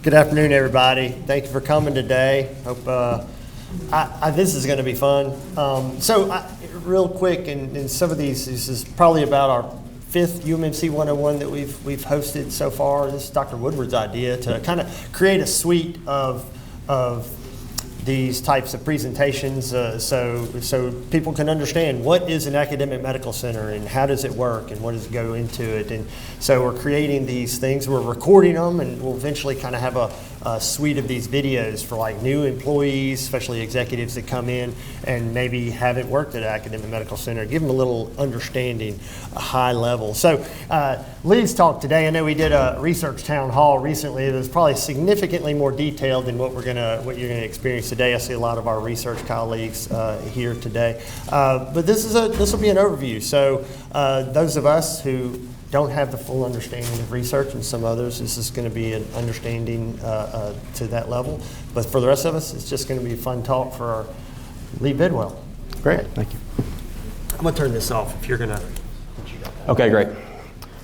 Good afternoon, everybody. Thank you for coming today. Hope this is going to be fun. Real quick, and some of these, this is probably about our fifth UMMC 101 that we've hosted so far. This is Dr. Woodward's idea to kind of create a suite of these types of presentations so people can understand what is an academic medical center and how does it work and what does it go into it. And so we're creating these things, we're recording them, and we'll eventually kind of have a suite of these videos for like new employees, especially executives that come in and maybe haven't worked at an academic medical center, give them a little understanding, a high level. So Lee's talk today, I know we did a research town hall recently that was probably significantly more detailed than what you're gonna experience today. I see a lot of our research colleagues here today. But this will be an overview. So those of us who don't have the full understanding of research, and some others, this is going to be an understanding to that level. But for the rest of us, it's just going to be a fun talk for our Lee Bidwell. Great, thank you. I'm going to turn this off if you're going to. Okay, great.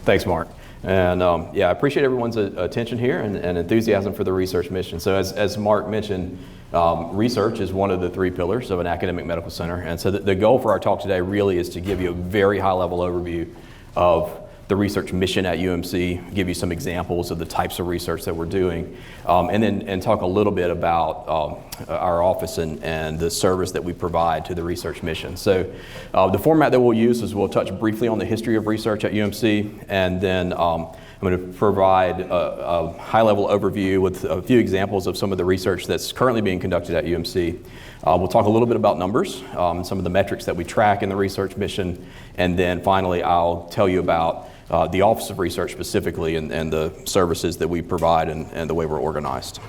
Thanks, Mark. And I appreciate everyone's attention here and enthusiasm for the research mission. So as Mark mentioned, research is one of the three pillars of an academic medical center. And so the goal for our talk today really is to give you a very high-level overview of the research mission at UMC, give you some examples of the types of research that we're doing, and talk a little bit about our office and the service that we provide to the research mission. So the format that we'll use is we'll touch briefly on the history of research at UMC, and then I'm going to provide a high-level overview with a few examples of some of the research that's currently being conducted at UMC. We'll talk a little bit about numbers, some of the metrics that we track in the research mission, and then finally I'll tell you about the Office of Research specifically and the services that we provide and the way we're organized.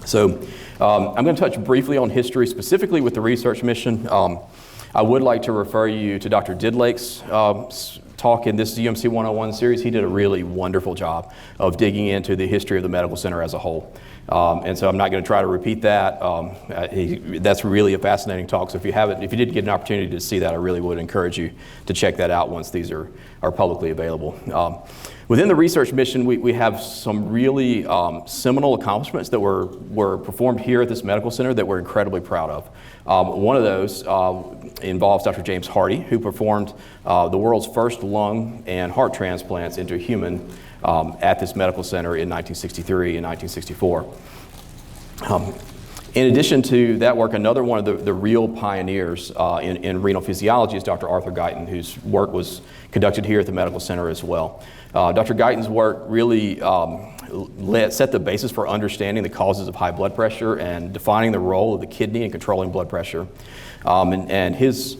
So I'm going to touch briefly on history, specifically with the research mission. I would like to refer you to Dr. Didlake's talk in this UMC 101 series. He did a really wonderful job of digging into the history of the medical center as a whole. And so I'm not going to try to repeat that. That's really a fascinating talk. So if you didn't get an opportunity to see that, I really would encourage you to check that out once these are publicly available. Within the research mission, we have some really seminal accomplishments that were performed here at this medical center that we're incredibly proud of. One of those involves Dr. James Hardy, who performed the world's first lung and heart transplants into a human at this medical center in 1963 and 1964. In addition to that work, another one of the real pioneers in renal physiology is Dr. Arthur Guyton, whose work was conducted here at the medical center as well. Dr. Guyton's work really set the basis for understanding the causes of high blood pressure and defining the role of the kidney in controlling blood pressure. And his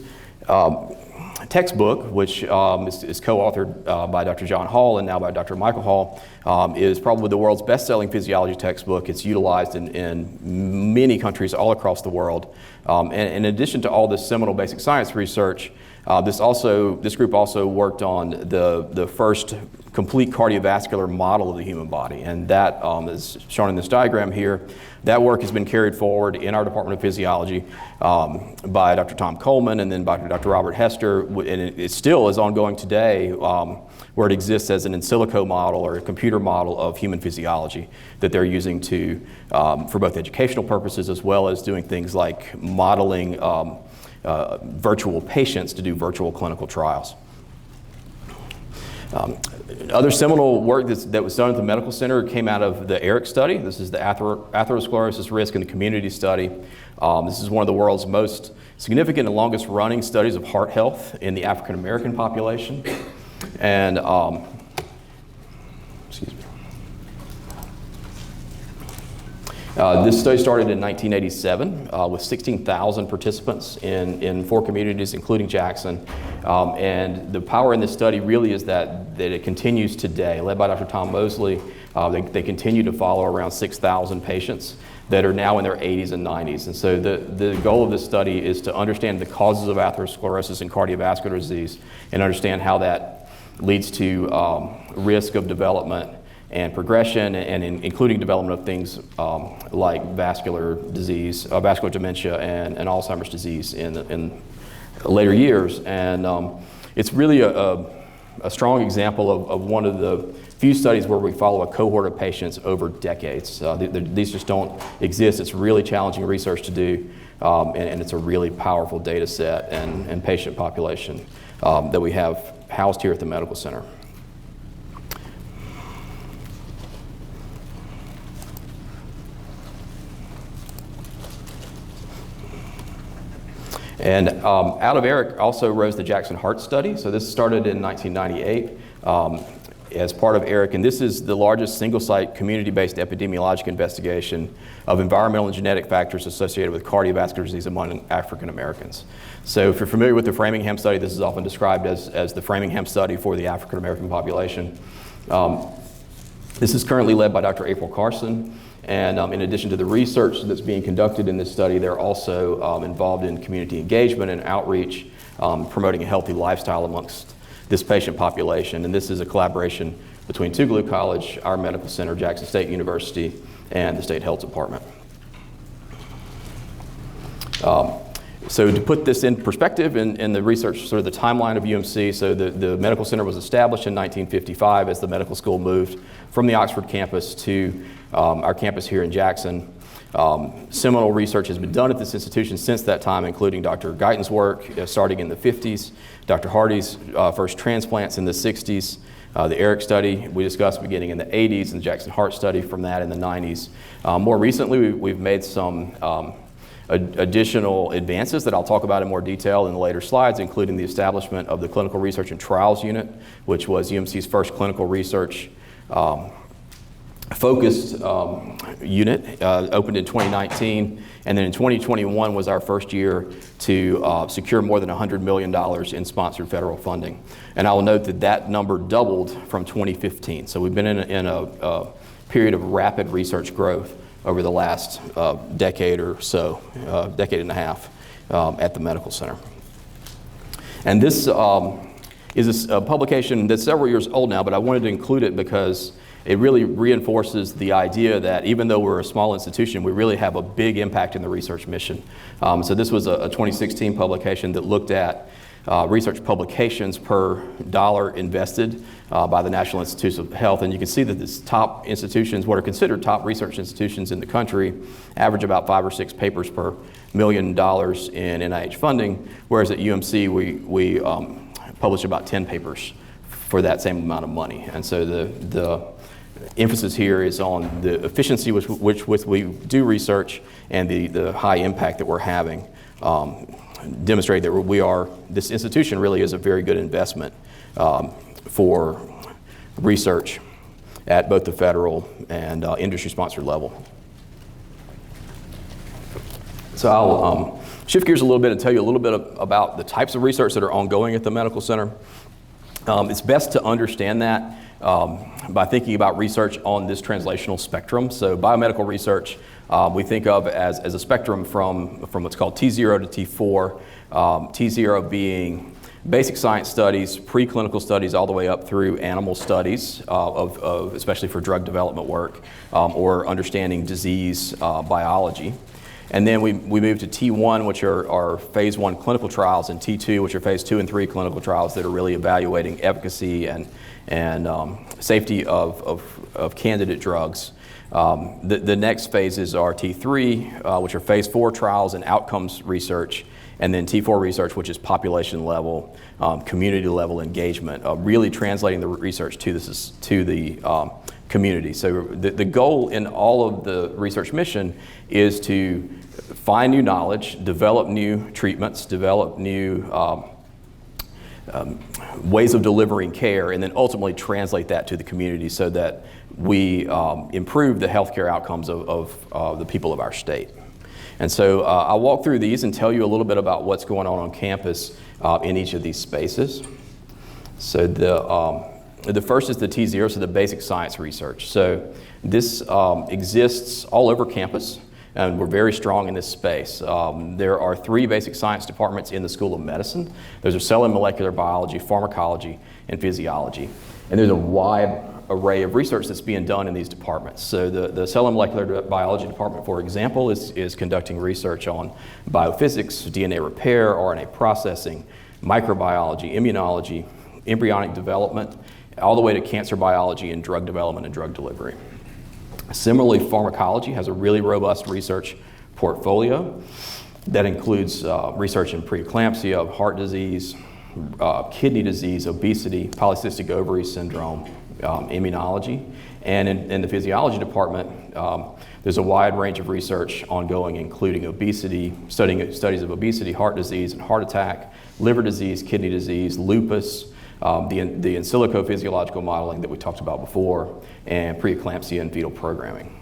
textbook, which is co-authored by Dr. John Hall and now by Dr. Michael Hall, is probably the world's best-selling physiology textbook. It's utilized in many countries all across the world. And in addition to all this seminal basic science research, this group also worked on the first complete cardiovascular model of the human body, and that is shown in this diagram here. That work has been carried forward in our Department of Physiology by Dr. Tom Coleman and then by Dr. Robert Hester, and it still is ongoing today, where it exists as an in silico model or a computer model of human physiology that they're using for both educational purposes as well as doing things like modeling virtual patients to do virtual clinical trials. Other seminal work that was done at the medical center came out of the ERIC study. This is the atherosclerosis risk in the community study. This is one of the world's most significant and longest running studies of heart health in the African American population. And this study started in 1987 with 16,000 participants in 4 communities, including Jackson. And the power in this study really is that it continues today. Led by Dr. Tom Mosley, they continue to follow around 6,000 patients that are now in their 80s and 90s. And so the goal of this study is to understand the causes of atherosclerosis and cardiovascular disease and understand how that leads to risk of development and progression, and including development of things like vascular disease, vascular dementia, and Alzheimer's disease in later years. And it's really a strong example of one of the few studies where we follow a cohort of patients over decades. These just don't exist. It's really challenging research to do, and it's a really powerful data set and patient population that we have housed here at the medical center. And out of Eric also rose the Jackson Heart Study. So this started in 1998 as part of Eric, and this is the largest single-site community-based epidemiologic investigation of environmental and genetic factors associated with cardiovascular disease among African Americans. So if you're familiar with the Framingham study, this is often described as the Framingham study for the African American population. This is currently led by Dr. April Carson. And in addition to the research that's being conducted in this study, they're also involved in community engagement and outreach, promoting a healthy lifestyle amongst this patient population. And this is a collaboration between Tougaloo College, our medical center, Jackson State University, and the State Health Department. So to put this in perspective in the research, sort of the timeline of UMC, so the medical center was established in 1955 as the medical school moved from the Oxford campus to our campus here in Jackson. Seminal research has been done at this institution since that time, including Dr. Guyton's work starting in the 50s, Dr. Hardy's first transplants in the 60s, the Eric study we discussed beginning in the 80s, and the Jackson Heart study from that in the 90s. More recently, we've made some additional advances that I'll talk about in more detail in the later slides, including the establishment of the Clinical Research and Trials Unit, which was UMC's first clinical research focused unit, opened in 2019, and then in 2021 was our first year to secure more than $100 million in sponsored federal funding. And I will note that that number doubled from 2015. So we've been in a period of rapid research growth over the last decade or so, decade and a half at the medical center. And this is a publication that's several years old now, but I wanted to include it because it really reinforces the idea that even though we're a small institution, we really have a big impact in the research mission. So this was a 2016 publication that looked at research publications per dollar invested by the National Institutes of Health. And you can see that these top institutions, what are considered top research institutions in the country, average about 5 or 6 papers per $1 million in NIH funding, whereas at UMC we publish about 10 papers for that same amount of money. And so the emphasis here is on the efficiency with which we do research and the high impact that we're having. Demonstrate that this institution really is a very good investment for research at both the federal and industry-sponsored level. So I'll shift gears a little bit and tell you a little bit about the types of research that are ongoing at the medical center. It's best to understand that by thinking about research on this translational spectrum. So biomedical research we think of as a spectrum from what's called T0 to T4, T0 being basic science studies, preclinical studies, all the way up through animal studies, especially for drug development work, or understanding disease biology. And then we move to T1, which are phase 1 clinical trials, and T2, which are phase 2 and 3 clinical trials that are really evaluating efficacy and safety of candidate drugs. The next phases are T3, which are phase 4 trials and outcomes research, and then T4 research, which is population level, community level engagement, really translating the research to the community. So the goal in all of the research mission is to find new knowledge, develop new treatments, develop new ways of delivering care, and then ultimately translate that to the community so that we improve the healthcare outcomes of the people of our state. And so I'll walk through these and tell you a little bit about what's going on campus in each of these spaces. So the first is the T0, so the basic science research. So this exists all over campus, and we're very strong in this space. There are 3 basic science departments in the School of Medicine. Those are cell and molecular biology, pharmacology, and physiology. And there's a wide array of research that's being done in these departments. So the cell and molecular biology department, for example, is conducting research on biophysics, DNA repair, RNA processing, microbiology, immunology, embryonic development, all the way to cancer biology and drug development and drug delivery. Similarly, pharmacology has a really robust research portfolio that includes research in preeclampsia, heart disease, kidney disease, obesity, polycystic ovary syndrome, immunology. And in the physiology department, there's a wide range of research ongoing, including obesity, studies of obesity, heart disease and heart attack, liver disease, kidney disease, lupus, the in silico physiological modeling that we talked about before, and preeclampsia and fetal programming.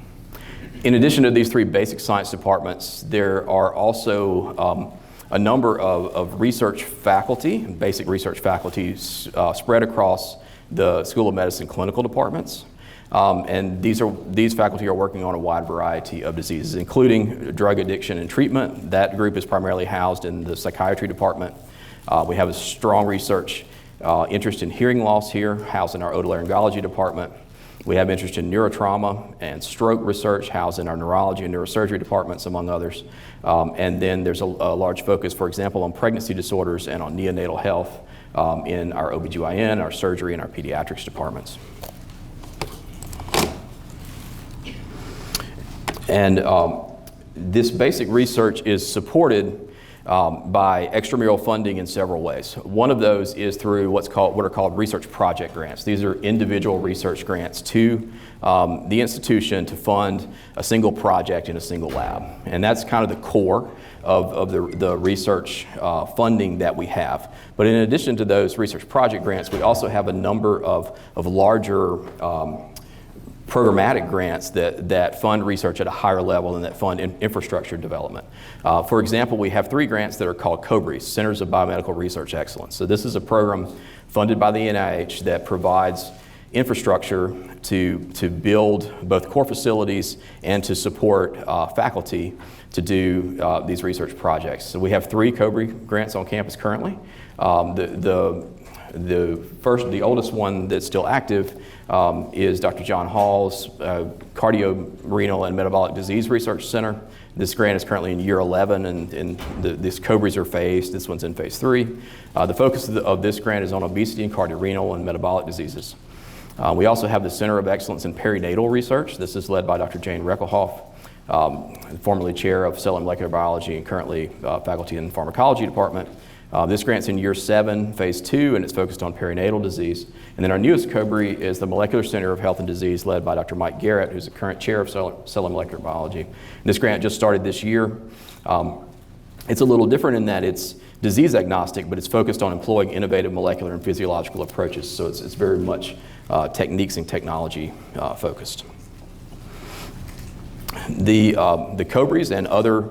In addition to these three basic science departments, there are also a number of research faculty, basic research faculties spread across the School of Medicine clinical departments. And these faculty are working on a wide variety of diseases, including drug addiction and treatment. That group is primarily housed in the psychiatry department. We have a strong research interest in hearing loss here, housed in our otolaryngology department. We have interest in neurotrauma and stroke research, housed in our neurology and neurosurgery departments, among others. And then there's a large focus, for example, on pregnancy disorders and on neonatal health in our OBGYN, our surgery, and our pediatrics departments. And this basic research is supported by extramural funding in several ways. One of those is through what are called research project grants. These are individual research grants to the institution to fund a single project in a single lab. And that's kind of the core of the research funding that we have. But in addition to those research project grants, we also have a number of larger programmatic grants that fund research at a higher level and that fund infrastructure development. For example, we have 3 grants that are called COBRES, Centers of Biomedical Research Excellence. So this is a program funded by the NIH that provides infrastructure to build both core facilities and to support faculty to do these research projects. So we have 3 COBRE grants on campus currently. The oldest one that's still active is Dr. John Hall's Cardio-Renal and Metabolic Disease Research Center. This grant is currently in year 11, and these COBREs are phased. This one's in phase 3. The focus of this grant is on obesity and cardiorenal and metabolic diseases. We also have the Center of Excellence in Perinatal Research. This is led by Dr. Jane Reckelhoff, formerly chair of cell and molecular biology and currently faculty in the pharmacology department. This grant's in year 7, phase 2, and it's focused on perinatal disease. And then our newest COBRE is the Molecular Center of Health and Disease, led by Dr. Mike Garrett, who's the current chair of cell and molecular biology. And this grant just started this year. It's a little different in that it's disease agnostic, but it's focused on employing innovative molecular and physiological approaches. So it's very much techniques and technology focused. The COBREs and other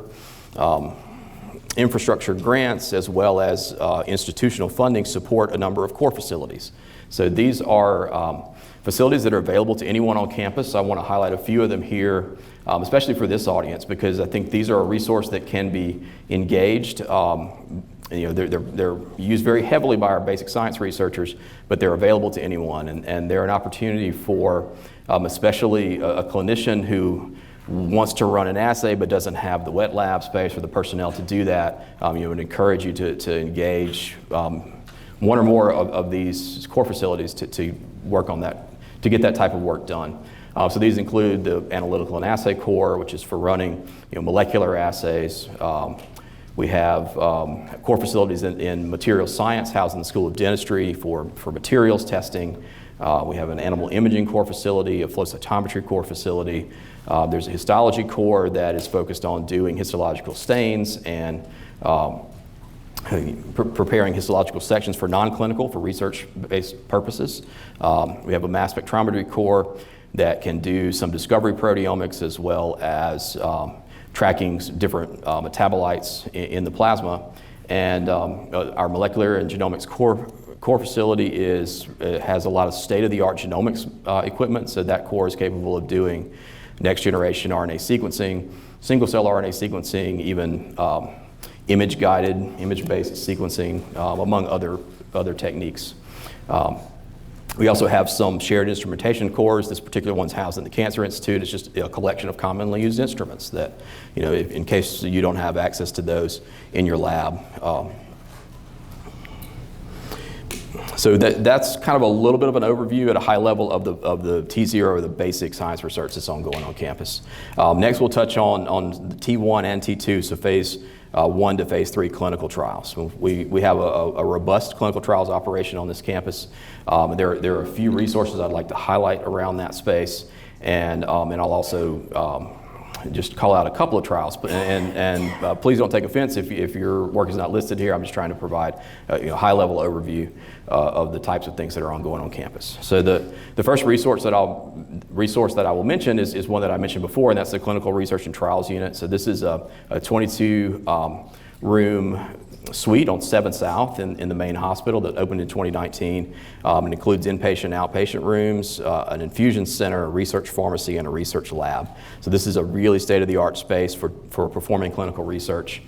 infrastructure grants, as well as institutional funding, support a number of core facilities. So these are facilities that are available to anyone on campus. I want to highlight a few of them here, especially for this audience, because I think these are a resource that can be engaged. They're used very heavily by our basic science researchers, but they're available to anyone, and they're an opportunity for especially a clinician who wants to run an assay but doesn't have the wet lab space or the personnel to do that. Would encourage you to engage one or more of these core facilities to work on that, to get that type of work done. So these include the Analytical and Assay Core, which is for running molecular assays. We have core facilities in material science housed in the School of Dentistry for materials testing. We have an animal imaging core facility, a flow cytometry core facility. There's a histology core that is focused on doing histological stains and preparing histological sections for non-clinical, for research-based purposes. We have a mass spectrometry core that can do some discovery proteomics as well as tracking different metabolites in the plasma. And our molecular and genomics core facility has a lot of state-of-the-art genomics equipment, so that core is capable of doing next-generation RNA sequencing, single-cell RNA sequencing, even image-guided, image-based sequencing, among other techniques. We also have some shared instrumentation cores. This particular one's housed in the Cancer Institute. It's just a collection of commonly used instruments that, in case you don't have access to those in your lab. So that's kind of a little bit of an overview at a high level of the T0, or the basic science research that's ongoing on campus. Next, we'll touch on the T1 and T2, so phase 1 to phase 3 clinical trials. We have a robust clinical trials operation on this campus. There are a few resources I'd like to highlight around that space, and I'll also just call out a couple of trials, please don't take offense if your work is not listed here. I'm just trying to provide a high-level overview of the types of things that are ongoing on campus. So the first resource that I will mention is one that I mentioned before, and that's the Clinical Research and Trials Unit. So this is a 22-room suite on 7th South in the main hospital that opened in 2019. It includes inpatient, outpatient rooms, an infusion center, a research pharmacy, and a research lab. So this is a really state-of-the-art space for performing clinical research.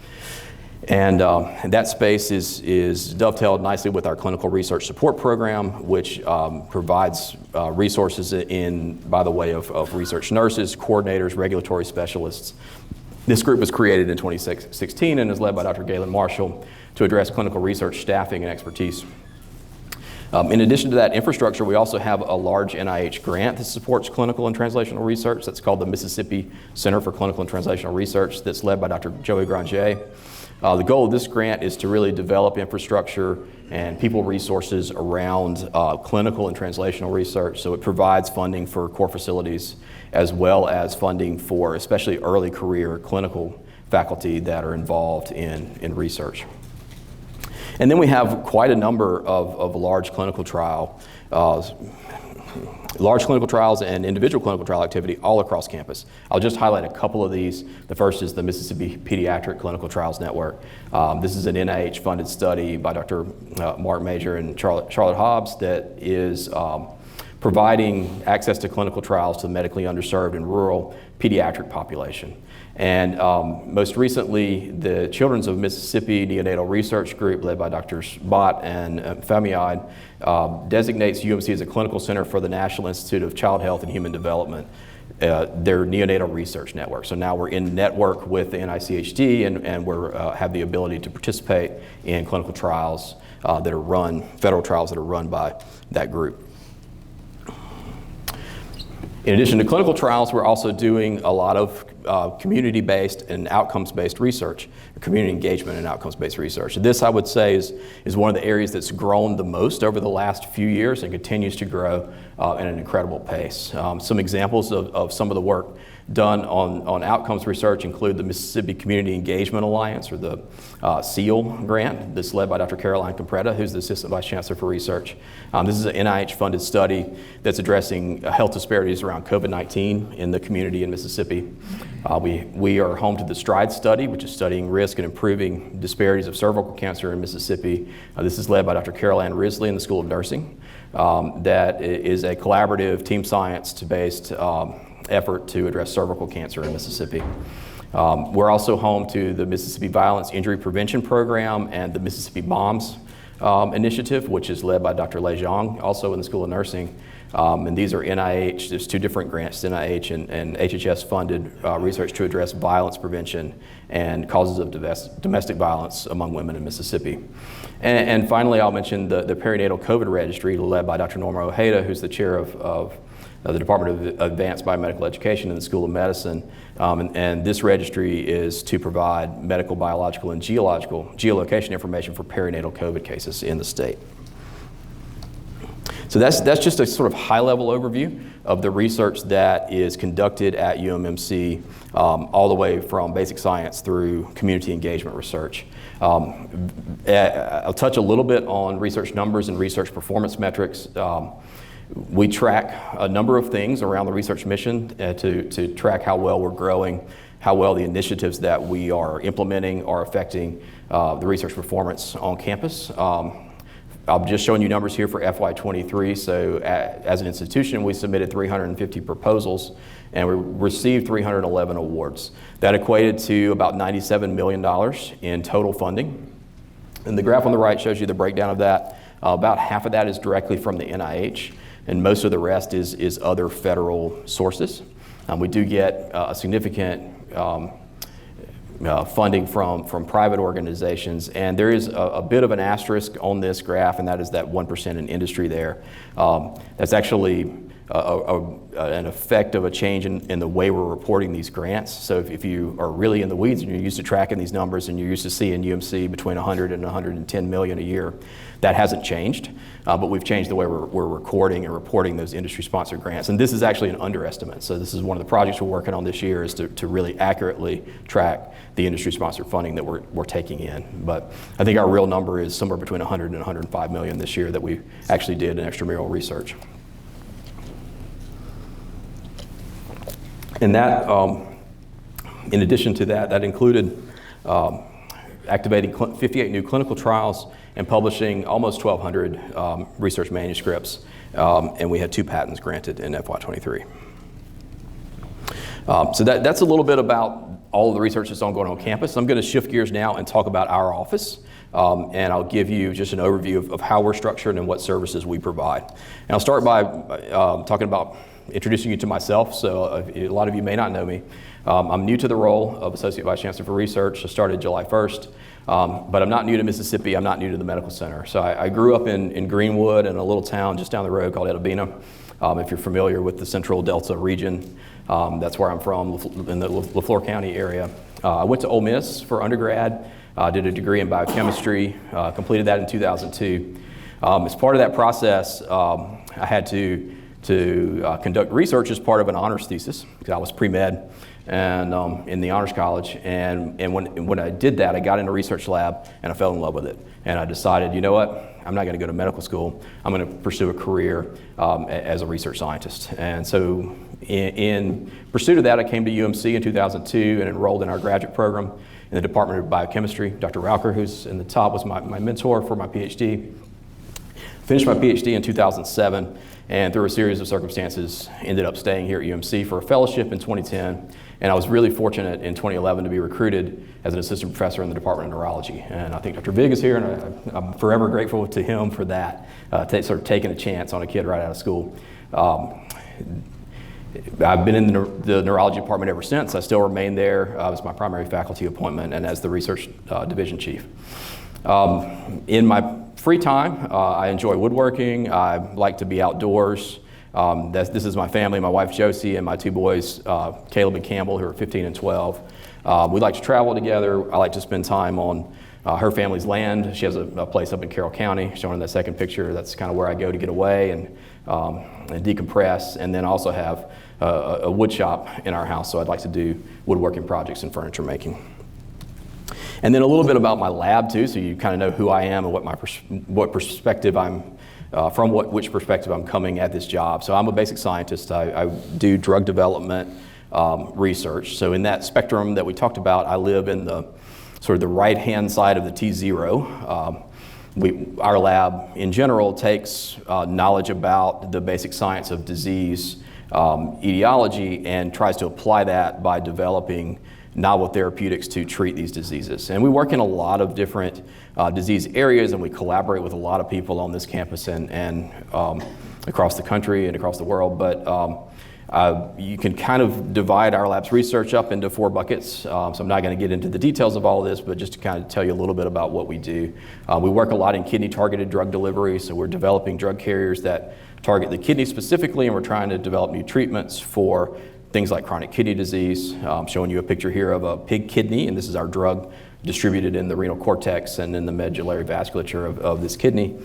And that space is dovetailed nicely with our clinical research support program, which provides resources by the way of research nurses, coordinators, regulatory specialists. This group was created in 2016 and is led by Dr. Galen Marshall to address clinical research staffing and expertise. In addition to that infrastructure, we also have a large NIH grant that supports clinical and translational research. That's called the Mississippi Center for Clinical and Translational Research, that's led by Dr. Joey Granger. The goal of this grant is to really develop infrastructure and people resources around clinical and translational research. So it provides funding for core facilities, as well as funding for especially early career clinical faculty that are involved in research. And then we have quite a number of large clinical trials and individual clinical trial activity all across campus. I'll just highlight a couple of these. The first is the Mississippi Pediatric Clinical Trials Network. This is an NIH-funded study by Dr. Mark Major and Charlotte Hobbs that is providing access to clinical trials to the medically underserved and rural pediatric population. And most recently, the Children's of Mississippi Neonatal Research Group, led by Drs. Bott and Famiad, designates UMC as a clinical center for the National Institute of Child Health and Human Development, their neonatal research network. So now we're in network with the NICHD, and we have the ability to participate in clinical trials that are run, federal trials that are run by that group. In addition to clinical trials, we're also doing a lot of community-based and outcomes-based research, or community engagement and outcomes-based research. This, I would say, is one of the areas that's grown the most over the last few years and continues to grow at an incredible pace. Some examples of some of the work done on outcomes research include the Mississippi Community Engagement Alliance, or the SEAL grant, that's led by Dr. Caroline Compretta, who's the Assistant Vice Chancellor for Research. This is an NIH-funded study that's addressing health disparities around COVID-19 in the community in Mississippi. We are home to the STRIDE study, which is studying risk and improving disparities of cervical cancer in Mississippi. This is led by Dr. Carol Ann Risley in the School of Nursing. That is a collaborative team science-based effort to address cervical cancer in Mississippi. We're also home to the Mississippi Violence Injury Prevention Program and the Mississippi Moms Initiative, which is led by Dr. Lei Zhang, also in the School of Nursing. And these are NIH, there's two different grants, NIH and HHS funded research to address violence prevention and causes of domestic violence among women in Mississippi. And finally, I'll mention the perinatal COVID registry led by Dr. Norma Ojeda, who's the chair of the Department of Advanced Biomedical Education in the School of Medicine. And this registry is to provide medical, biological, and geolocation information for perinatal COVID cases in the state. So that's just a sort of high-level overview of the research that is conducted at UMMC, all the way from basic science through community engagement research. I'll touch a little bit on research numbers and research performance metrics. We track a number of things around the research mission to track how well we're growing, how well the initiatives that we are implementing are affecting the research performance on campus. I'm just showing you numbers here for FY23. So as an institution, we submitted 350 proposals and we received 311 awards. That equated to about $97 million in total funding. And the graph on the right shows you the breakdown of that. About half of that is directly from the NIH, and most of the rest is other federal sources. We do get a significant funding from private organizations, and there is a bit of an asterisk on this graph, and that is that 1% in industry there. That's actually an effect of a change in the way we're reporting these grants. So if you are really in the weeds and you're used to tracking these numbers and you're used to seeing UMC between 100 and 110 million a year, that hasn't changed, but we've changed the way we're recording and reporting those industry-sponsored grants. And this is actually an underestimate. So this is one of the projects we're working on this year, is to really accurately track the industry-sponsored funding that we're taking in. But I think our real number is somewhere between 100 and 105 million this year that we actually did in extramural research. And that, in addition to that, that included activating 58 new clinical trials and publishing almost 1,200 research manuscripts, and we had 2 patents granted in FY23. So that's a little bit about all of the research that's ongoing on campus. I'm going to shift gears now and talk about our office, and I'll give you just an overview of how we're structured and what services we provide. And I'll start by talking about introducing you to myself. So a lot of you may not know me. I'm new to the role of Associate Vice Chancellor for Research. I started July 1st, but I'm not new to Mississippi. I'm not new to the medical center. So I grew up in Greenwood, in a little town just down the road called Edabina. If you're familiar with the Central Delta region, that's where I'm from, in the LaFleur County area. I went to Ole Miss for undergrad, did a degree in biochemistry, completed that in 2002. As part of that process, I had to conduct research as part of an honors thesis, because I was pre-med and in the honors college. And when I did that, I got in a research lab and I fell in love with it. And I decided, you know what, I'm not going to go to medical school. I'm going to pursue a career as a research scientist. And so in pursuit of that, I came to UMC in 2002 and enrolled in our graduate program in the Department of Biochemistry. Dr. Raucher, who's in the top, was my mentor for my PhD. Finished my PhD in 2007, and through a series of circumstances, ended up staying here at UMC for a fellowship in 2010. And I was really fortunate in 2011 to be recruited as an assistant professor in the Department of Neurology. And I think Dr. Big is here, and I'm forever grateful to him for that, sort of taking a chance on a kid right out of school. I've been in the neurology department ever since. I still remain there as my primary faculty appointment and as the research division chief. In my free time, I enjoy woodworking. I like to be outdoors. This is my family, my wife Josie and my 2 boys, Caleb and Campbell, who are 15 and 12. We like to travel together. I like to spend time on her family's land. She has a place up in Carroll County, shown in that second picture. That's kind of where I go to get away and decompress. And then also have a wood shop in our house, so I'd like to do woodworking projects and furniture making. And then a little bit about my lab too, so you kind of know who I am and what perspective I'm which perspective I'm coming at this job. So I'm a basic scientist. I do drug development research. So in that spectrum that we talked about, I live in the sort of the right-hand side of the T0. Our lab in general takes knowledge about the basic science of disease etiology and tries to apply that by developing novel therapeutics to treat these diseases. And we work in a lot of different disease areas, and we collaborate with a lot of people on this campus and across the country and across the world. But you can kind of divide our lab's research up into 4 buckets. So I'm not going to get into the details of all of this, but just to kind of tell you a little bit about what we do. We work a lot in kidney-targeted drug delivery, so we're developing drug carriers that target the kidney specifically, and we're trying to develop new treatments for things like chronic kidney disease. I'm showing you a picture here of a pig kidney, and this is our drug distributed in the renal cortex and in the medullary vasculature of this kidney.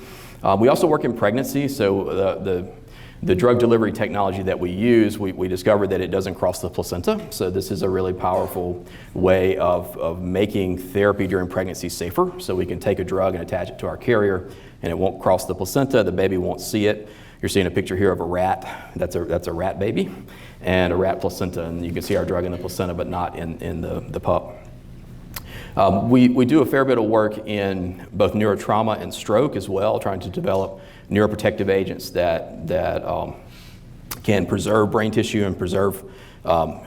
We also work in pregnancy, so the drug delivery technology that we use, we discovered that it doesn't cross the placenta, so this is a really powerful way of making therapy during pregnancy safer. So we can take a drug and attach it to our carrier, and it won't cross the placenta, the baby won't see it. You're seeing a picture here of a rat. That's a rat baby and a rat placenta, and you can see our drug in the placenta but not in the pup. We do a fair bit of work in both neurotrauma and stroke as well, trying to develop neuroprotective agents that can preserve brain tissue and preserve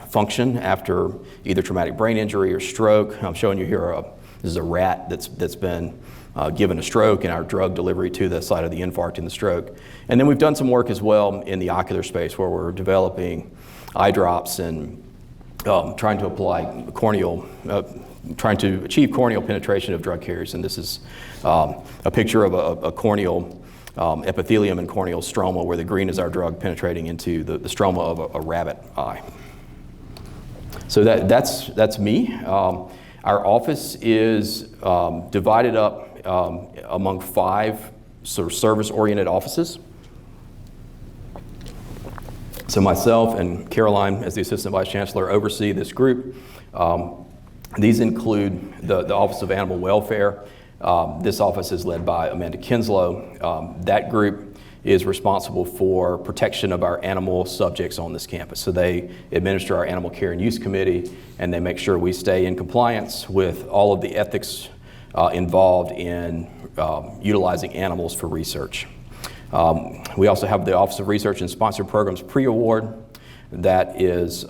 function after either traumatic brain injury or stroke. I'm showing you here, this is a rat that's been given a stroke and our drug delivery to the site of the infarct and the stroke. And then we've done some work as well in the ocular space where we're developing eye drops and trying to apply trying to achieve corneal penetration of drug carriers. And this is a picture of a corneal epithelium and corneal stroma, where the green is our drug penetrating into the stroma of a rabbit eye. So that's me. Our office is divided up among 5 sort of service-oriented offices. So myself and Caroline, as the Assistant Vice Chancellor, oversee this group. These include the Office of Animal Welfare. This office is led by Amanda Kinslow. That group is responsible for protection of our animal subjects on this campus. So they administer our Animal Care and Use Committee, and they make sure we stay in compliance with all of the ethics involved in utilizing animals for research. We also have the Office of Research and Sponsored Programs Pre-Award. That is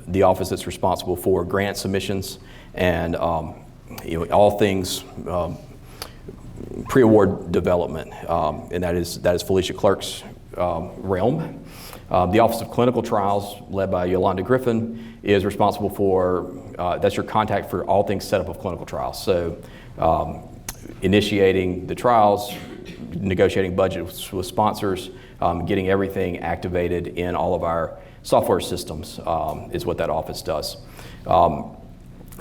the office that's responsible for grant submissions and all things pre-award development, and that is Felicia Clark's realm. The Office of Clinical Trials, led by Yolanda Griffin, is responsible for, that's your contact for all things setup of clinical trials. So initiating the trials, negotiating budgets with sponsors, getting everything activated in all of our software systems is what that office does.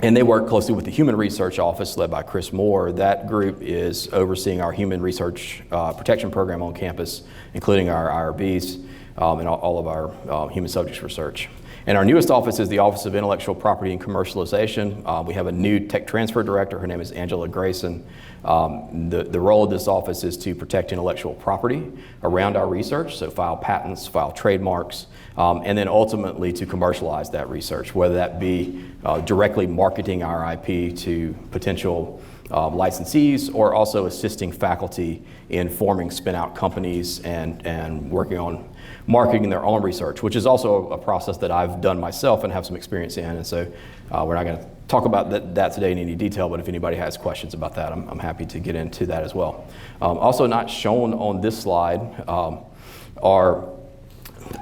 And they work closely with the Human Research Office, led by Chris Moore. That group is overseeing our Human Research Protection Program on campus, including our IRBs and all of our human subjects research. And our newest office is the Office of Intellectual Property and Commercialization. We have a new tech transfer director. Her name is Angela Grayson. The role of this office is to protect intellectual property around our research, so file patents, file trademarks, and then ultimately to commercialize that research, whether that be directly marketing our IP to potential licensees, or also assisting faculty in forming spin-out companies and working on marketing their own research, which is also a process that I've done myself and have some experience in. And so we're not going to talk about that today in any detail, but if anybody has questions about that, I'm happy to get into that as well. Also not shown on this slide are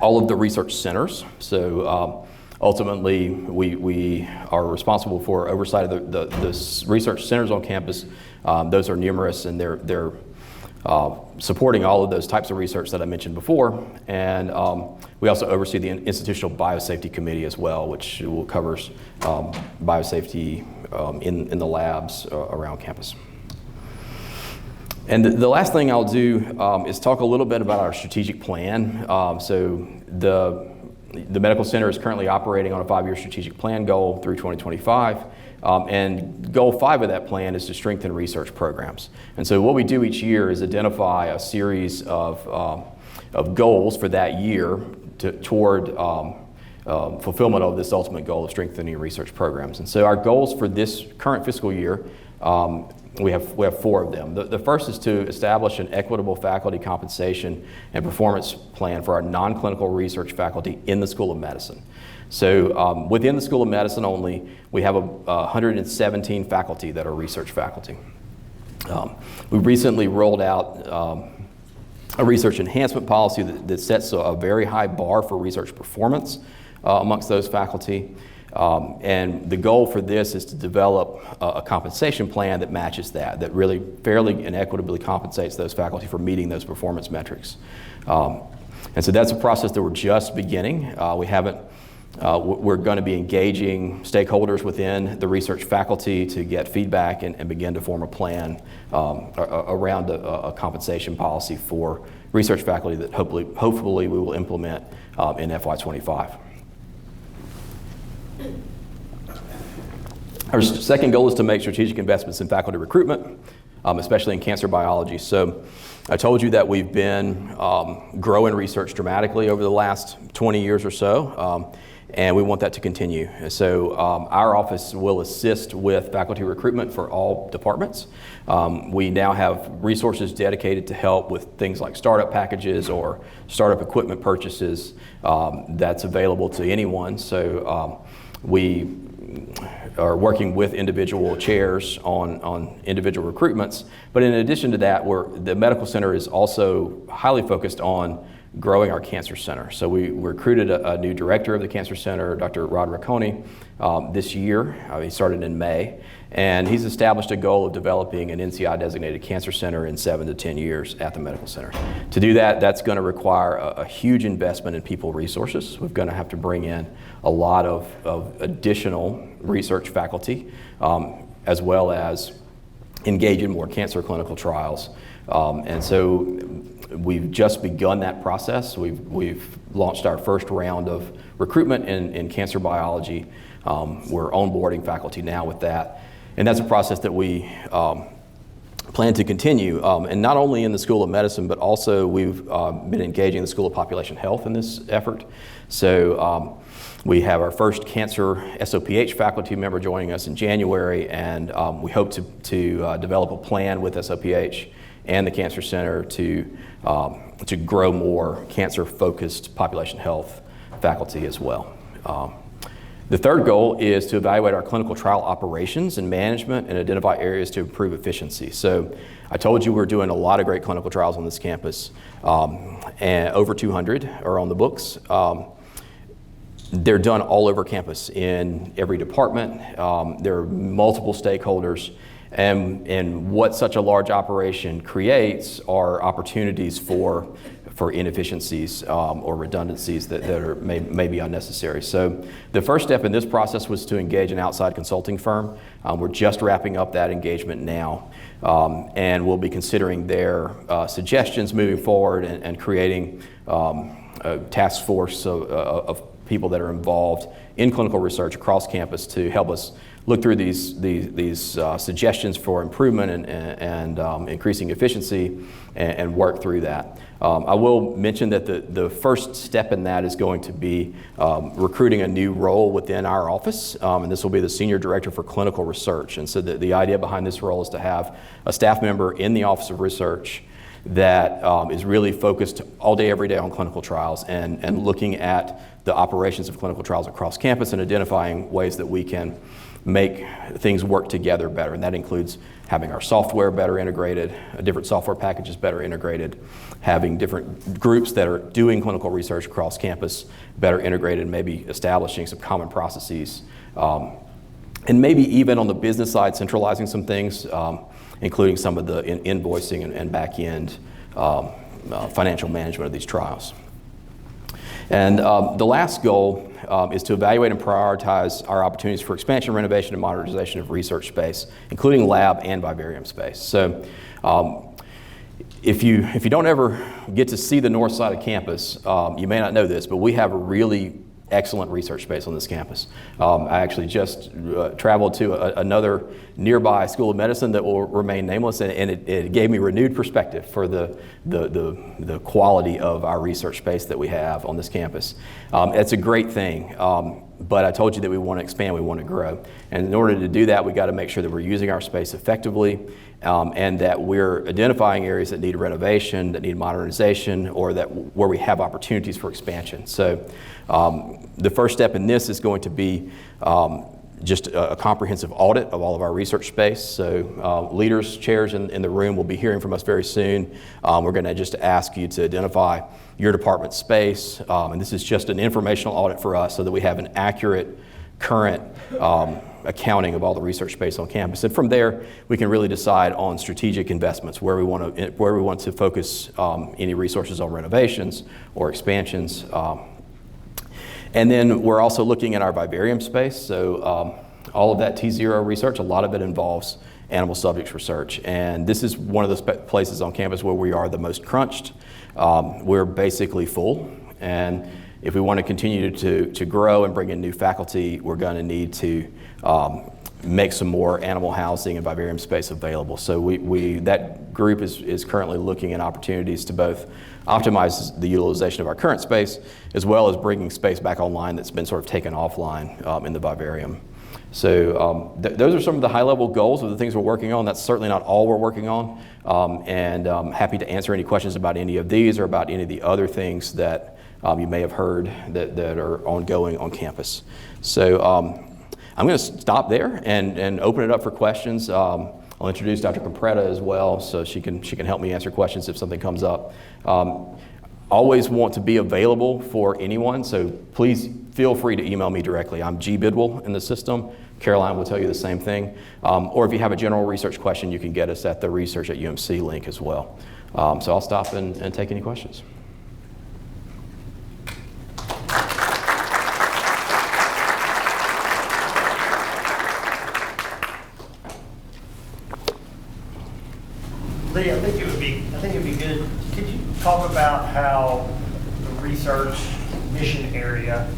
all of the research centers. So ultimately, we are responsible for oversight of the research centers on campus. Those are numerous, and they're supporting all of those types of research that I mentioned before. And we also oversee the Institutional Biosafety Committee as well, which covers biosafety in the labs around campus. And the last thing I'll do is talk a little bit about our strategic plan. So the Medical Center is currently operating on a 5-year strategic plan goal through 2025. And goal 5 of that plan is to strengthen research programs. And so what we do each year is identify a series of goals for that year toward fulfillment of this ultimate goal of strengthening research programs. And so our goals for this current fiscal year, we have 4 of them. The first is to establish an equitable faculty compensation and performance plan for our non-clinical research faculty in the School of Medicine. So within the School of Medicine only, we have 117 faculty that are research faculty. We recently rolled out a research enhancement policy that sets a very high bar for research performance amongst those faculty. And the goal for this is to develop a compensation plan that matches that really fairly and equitably compensates those faculty for meeting those performance metrics. And so that's a process that we're just beginning. We're going to be engaging stakeholders within the research faculty to get feedback and begin to form a plan around a compensation policy for research faculty that hopefully we will implement in FY25. Our second goal is to make strategic investments in faculty recruitment, especially in cancer biology. So I told you that we've been growing research dramatically over the last 20 years or so, and we want that to continue. So our office will assist with faculty recruitment for all departments. We now have resources dedicated to help with things like startup packages or startup equipment purchases that's available to anyone. So we are working with individual chairs on individual recruitments. But in addition to that, the Medical Center is also highly focused on growing our cancer center. So we recruited a new director of the cancer center, Dr. Rod Ricconi, this year. He started in May, and he's established a goal of developing an NCI-designated cancer center in 7 to 10 years at the medical center. To do that, that's going to require a huge investment in people resources. We're going to have to bring in a lot of additional research faculty, as well as engage in more cancer clinical trials. And so we've just begun that process. We've launched our first round of recruitment in cancer biology. We're onboarding faculty now with that. And that's a process that we plan to continue. And not only in the School of Medicine, but also we've been engaging the School of Population Health in this effort. So we have our first cancer SOPH faculty member joining us in January, and we hope to develop a plan with SOPH and the Cancer Center to grow more cancer-focused population health faculty as well. The third goal is to evaluate our clinical trial operations and management and identify areas to improve efficiency. So I told you we're doing a lot of great clinical trials on this campus, and over 200 are on the books. They're done all over campus in every department. There are multiple stakeholders. And what such a large operation creates are opportunities for inefficiencies or redundancies that are may be unnecessary. So the first step in this process was to engage an outside consulting firm. We're just wrapping up that engagement now, and we'll be considering their suggestions moving forward and creating a task force of people that are involved in clinical research across campus to help us look through these suggestions for improvement and increasing efficiency and work through that. I will mention that the first step in that is going to be recruiting a new role within our office, and this will be the Senior Director for Clinical Research. And so the idea behind this role is to have a staff member in the Office of Research that is really focused all day, every day on clinical trials and looking at the operations of clinical trials across campus and identifying ways that we can make things work together better. And that includes having our software better integrated, different software packages better integrated, having different groups that are doing clinical research across campus better integrated, maybe establishing some common processes, and maybe even on the business side, centralizing some things, including some of the invoicing and back-end financial management of these trials. And the last goal is to evaluate and prioritize our opportunities for expansion, renovation, and modernization of research space, including lab and vivarium space. So if you don't ever get to see the north side of campus, you may not know this, but we have a really excellent research space on this campus. I actually just traveled to another nearby School of Medicine that will remain nameless, and it gave me renewed perspective for the quality of our research space that we have on this campus. It's a great thing, but I told you that we want to expand, we want to grow. And in order to do that, we got to make sure that we're using our space effectively, and that we're identifying areas that need renovation, that need modernization, or where we have opportunities for expansion. So the first step in this is going to be just a comprehensive audit of all of our research space. So leaders, chairs in the room will be hearing from us very soon. We're going to just ask you to identify your department's space, and this is just an informational audit for us so that we have an accurate, current accounting of all the research space on campus. And from there, we can really decide on strategic investments, where we want to focus any resources on renovations or expansions. And then we're also looking at our vivarium space. So all of that T0 research, a lot of it involves animal subjects research. And this is one of the places on campus where we are the most crunched. We're basically full. And if we want to continue to grow and bring in new faculty, we're going to need to make some more animal housing and vivarium space available. So that group is currently looking at opportunities to both optimize the utilization of our current space, as well as bringing space back online that's been sort of taken offline in the vivarium. So those are some of the high-level goals of the things we're working on. That's certainly not all we're working on, and I'm happy to answer any questions about any of these or about any of the other things that you may have heard that are ongoing on campus. So I'm going to stop there and open it up for questions. I'll introduce Dr. Compretta as well, so she can help me answer questions if something comes up. always want to be available for anyone, so please feel free to email me directly. I'm G. Bidwell in the system. Caroline will tell you the same thing. Or if you have a general research question, you can get us at the Research at UMC link as well. So I'll stop and take any questions. Lee, I think it would be good. Could you talk about how the research mission area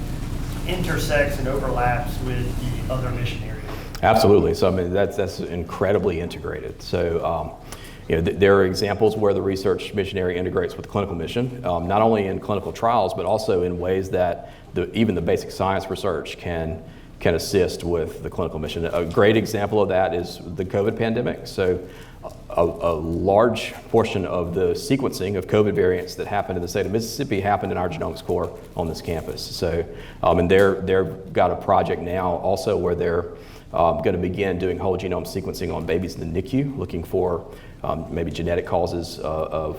intersects and overlaps with the other mission areas? Absolutely. So I mean that's incredibly integrated. So there are examples where the research mission area integrates with the clinical mission, not only in clinical trials but also in ways that even the basic science research can assist with the clinical mission. A great example of that is the COVID pandemic. So a large portion of the sequencing of COVID variants that happened in the state of Mississippi happened in our genomics core on this campus. So, and they've got a project now also where they're going to begin doing whole genome sequencing on babies in the NICU, looking for maybe genetic causes of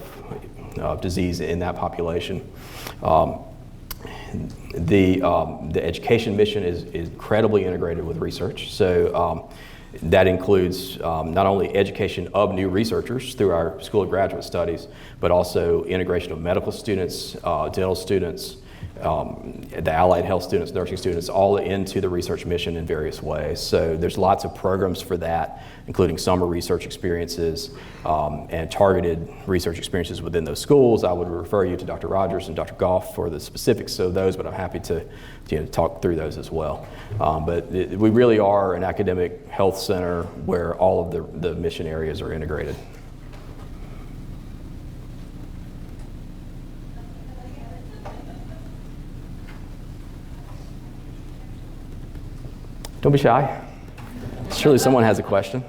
disease in that population. The education mission is incredibly integrated with research. So that includes not only education of new researchers through our School of Graduate Studies, but also integration of medical students, dental students, the allied health students, nursing students, all into the research mission in various ways. So there's lots of programs for that, including summer research experiences and targeted research experiences within those schools. I would refer you to Dr. Rogers and Dr. Goff for the specifics of those, but I'm happy to talk through those as well. But we really are an academic health center where all of the mission areas are integrated. Don't be shy. Surely someone has a question.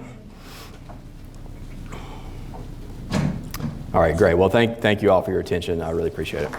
All right, great. Well, thank you all for your attention. I really appreciate it.